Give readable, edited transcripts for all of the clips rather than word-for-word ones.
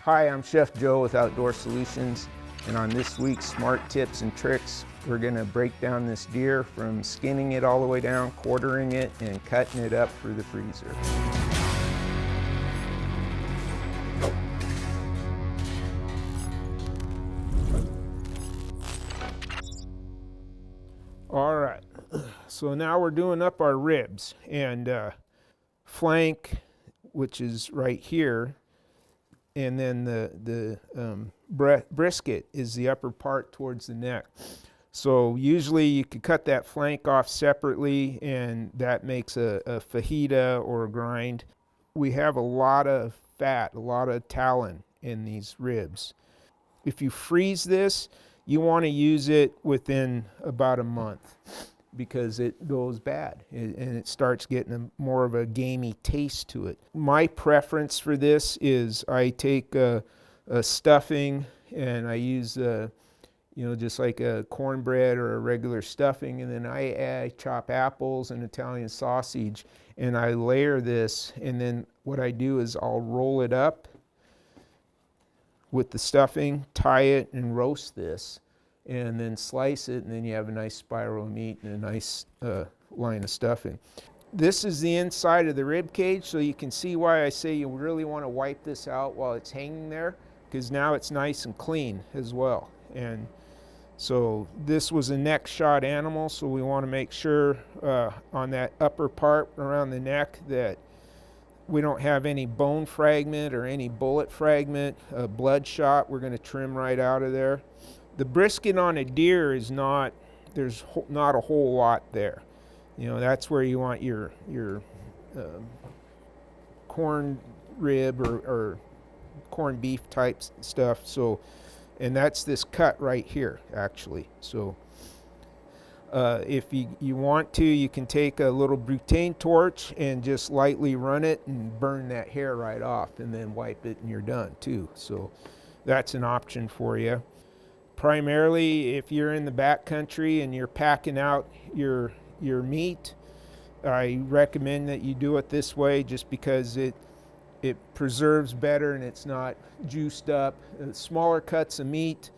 Hi, I'm Chef Joe with Outdoor Solutions, and on this week's Smart Tips and Tricks, we're going to break down this deer from skinning it all the way down, quartering it, and cutting it up for the freezer. All right, so now we're doing up our ribs, and flank, which is right here, and then the brisket is the upper part towards the neck. So usually you could cut that flank off separately, and that makes a fajita or a grind. We have a lot of fat, a lot of talon in these ribs. If you freeze this, you want to use it within about a month, because it goes bad and it starts getting more of a gamey taste to it. My preference for this is I take a stuffing and I use just like a cornbread or a regular stuffing, and then I chop apples and Italian sausage and I layer this, and then what I do is I'll roll it up with the stuffing, tie it, and roast this, and then slice it, and then you have a nice spiral of meat and a nice line of stuffing. This is the inside of the rib cage, so you can see why I say you really want to wipe this out while it's hanging there, because now it's nice and clean as well. And so this was a neck shot animal, so we want to make sure on that upper part around the neck that we don't have any bone fragment or any bullet fragment. Blood shot, we're going to trim right out of there. The brisket on a deer is there's not a whole lot there. You know, that's where you want your corn rib or corned beef type stuff. So, and that's this cut right here, actually. So if you want to, you can take a little butane torch and just lightly run it and burn that hair right off, and then wipe it and you're done too. So that's an option for you. Primarily, if you're in the backcountry and you're packing out your meat, I recommend that you do it this way, just because it preserves better and it's not juiced up. Smaller cuts of meat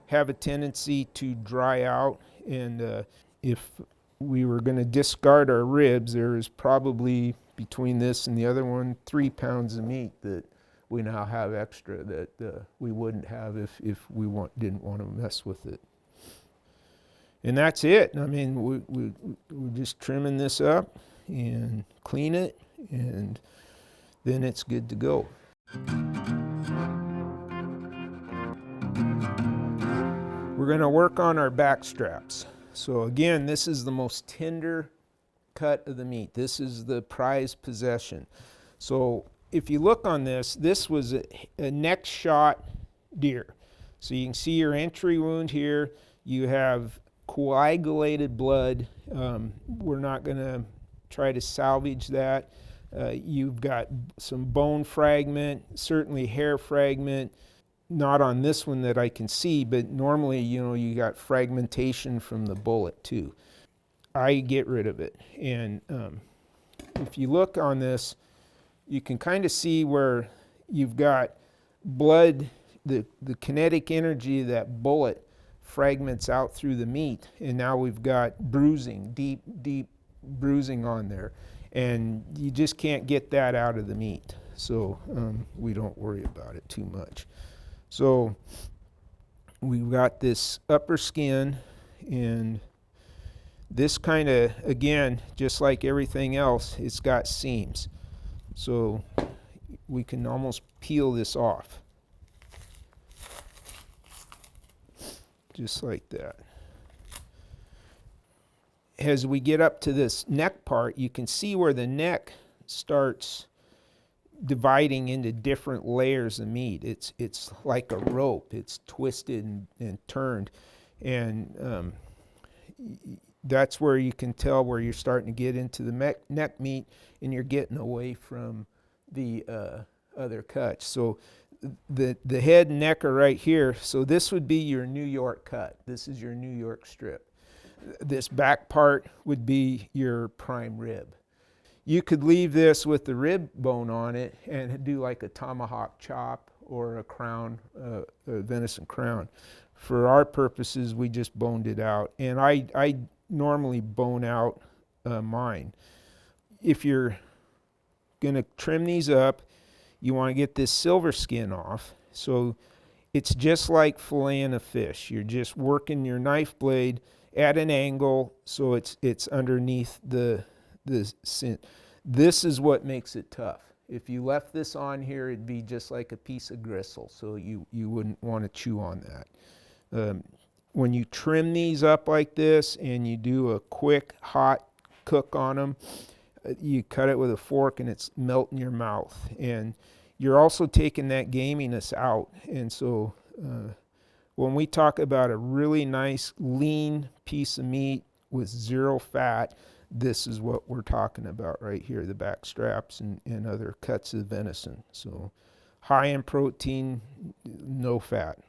have a tendency to dry out, and if we were going to discard our ribs, there is probably, between this and the other one, 3 pounds of meat that we now have extra that we wouldn't have if we didn't want to mess with it. And that's it. I mean, we're just trimming this up and clean it, and then it's good to go. We're going to work on our back straps. So again, this is the most tender cut of the meat. This is the prized possession. So if you look on this, this was a neck shot deer. So you can see your entry wound here. You have coagulated blood. We're not going to try to salvage that. You've got some bone fragment, certainly hair fragment. Not on this one that I can see, but normally, you got fragmentation from the bullet too. I get rid of it. And if you look on this, you can kind of see where you've got blood, the kinetic energy of that bullet fragments out through the meat, and now we've got bruising, deep bruising on there, and you just can't get that out of the meat. So we don't worry about it too much. So we've got this upper skin, and this kind of, again, just like everything else, it's got seams. So we can almost peel this off. Just like that. As we get up to this neck part, you can see where the neck starts dividing into different layers of meat. It's like a rope. It's twisted and turned. And that's where you can tell where you're starting to get into the neck meat, and you're getting away from the other cuts. So the head and neck are right here. So this would be your New York cut. This is your New York strip. This back part would be your prime rib. You could leave this with the rib bone on it and do like a tomahawk chop or a crown, a venison crown. For our purposes, we just boned it out, and I normally bone out mine. If you're gonna trim these up, you want to get this silver skin off. So it's just like filleting a fish. You're just working your knife blade at an angle so it's underneath the sin. This is what makes it tough. If you left this on here, it'd be just like a piece of gristle, so you wouldn't want to chew on that. When you trim these up like this and you do a quick hot cook on them, you cut it with a fork and it's melting your mouth, and you're also taking that gaminess out. And so when we talk about a really nice lean piece of meat with zero fat, this is what we're talking about right here, the backstraps and other cuts of venison. So high in protein, no fat.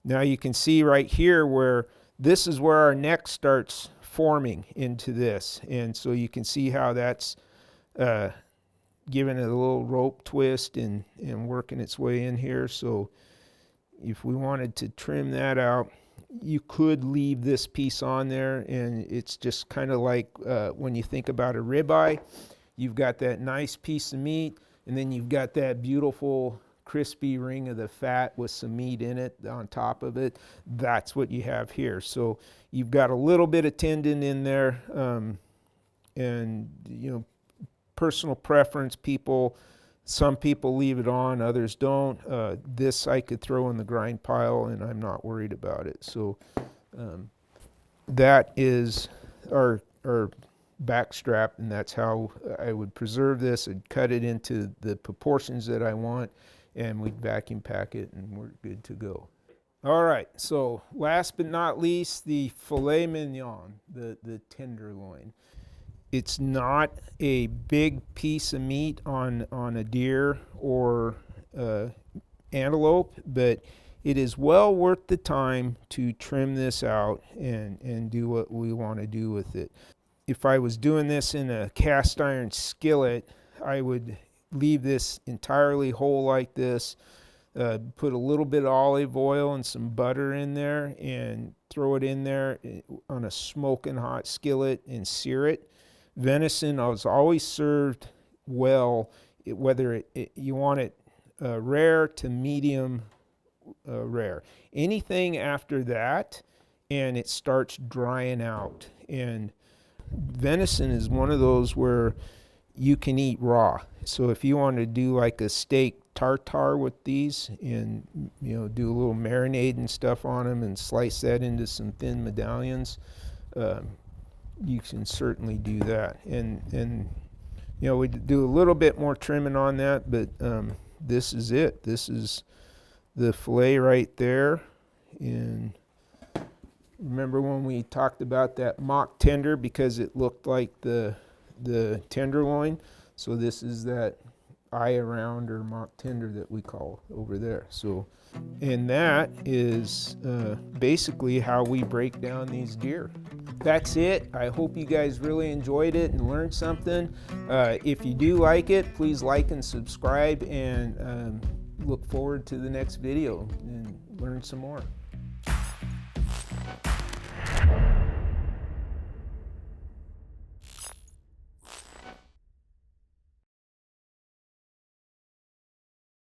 Now you can see right here where this is where our neck starts forming into this. And so you can see how that's giving it a little rope twist and working its way in here. So if we wanted to trim that out, you could leave this piece on there, and it's just kind of like when you think about a ribeye, you've got that nice piece of meat, and then you've got that beautiful crispy ring of the fat with some meat in it on top of it. That's what you have here. So you've got a little bit of tendon in there, and you know, personal preference. Some people leave it on, others don't. This I could throw in the grind pile and I'm not worried about it. So that is our backstrap, and that's how I would preserve this. I'd cut it into the proportions that I want, and we'd vacuum pack it and we're good to go. All right, so last but not least, the filet mignon, the tenderloin. It's not a big piece of meat on a deer or antelope, but it is well worth the time to trim this out and do what we want to do with it. If I was doing this in a cast iron skillet, I would leave this entirely whole like this, put a little bit of olive oil and some butter in there and throw it in there on a smoking hot skillet and sear it. Venison is always served well, whether you want it rare to medium rare. Anything after that, and it starts drying out. And venison is one of those where you can eat raw. So if you want to do like a steak tartare with these, and you know, do a little marinade and stuff on them, and slice that into some thin medallions. You can certainly do that, and you know, we do a little bit more trimming on that, but this is it. This is the fillet right there. And remember when we talked about that mock tender because it looked like the tenderloin? So this is that eye around or mock tender that we call over there. So, and that is basically how we break down these deer. That's it. I hope you guys really enjoyed it and learned something. If you do like it, please like and subscribe, and look forward to the next video and learn some more.